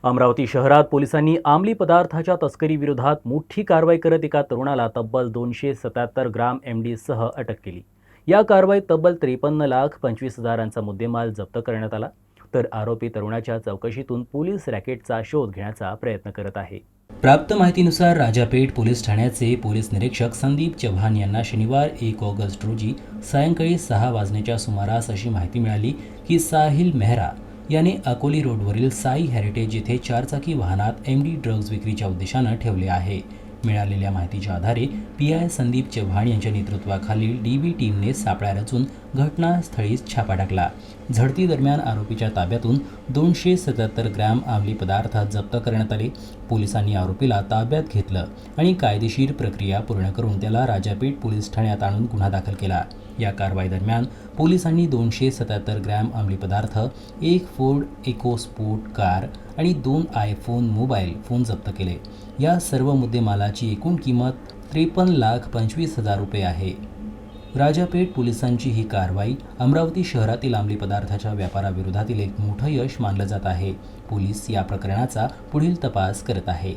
अमरावती शहरात पोलिसांनी अंमली पदार्थाच्या तस्करीविरोधात मोठी कारवाई करत एका तरुणाला तब्बल 277 ग्राम एमडी सह अटक केली। या कारवाईत तब्बल 53,25,000चा मुद्देमाल जप्त करण्यात आला। तर आरोपी तरुणाच्या चौकशीतून पोलीस रॅकेटचा शोध घेण्याचा प्रयत्न करत आहे। प्राप्त माहितीनुसार राजापेठ पोलीस ठाण्याचे पोलीस निरीक्षक संदीप चव्हाण यांना शनिवार 1 ऑगस्ट रोजी सायंकाळी 6 वाजण्याच्या सुमारास अशी माहिती मिळाली की साहिल मेहरा याने अकोली रोडवरील साई हेरिटेज येथे चारचाकी वाहनात एमडी ड्रग्ज विक्रीच्या उद्देशाने ठेवले आहे। मिळालेल्या माहितीच्या आधारे पीआय संदीप चव्हाण यांच्या नेतृत्वाखालील डीबी टीमने सापळा रचून घटनास्थळी छापा टाकला। झडती दरम्यान आरोपीच्या ताब्यातून 277 ग्रॅम अंमली पदार्थ जप्त करण्यात आले। पोलिसांनी आरोपीला ताब्यात घेतलं आणि कायदेशीर प्रक्रिया पूर्ण करून त्याला राजापेठ पोलीस ठाण्यात आणून गुन्हा दाखल केला। या कारवाई दरम्यान पोलिसांनी 277 ग्रॅम अंमली पदार्थ, एक फोर्ड इकोस्पोर्ट कार आणि 2 आयफोन मोबाईल फोन जप्त केले। या सर्व मुद्देमालाची एकूण किंमत 53,25,000 रुपये आहे। राजापेठ पोलिसांची ही कारवाई अमरावती शहरातील अंमली पदार्थाच्या व्यापाराविरोधातील एक मोठं यश मानलं जात आहे। पोलीस या प्रकरणाचा पुढील तपास करत आहे।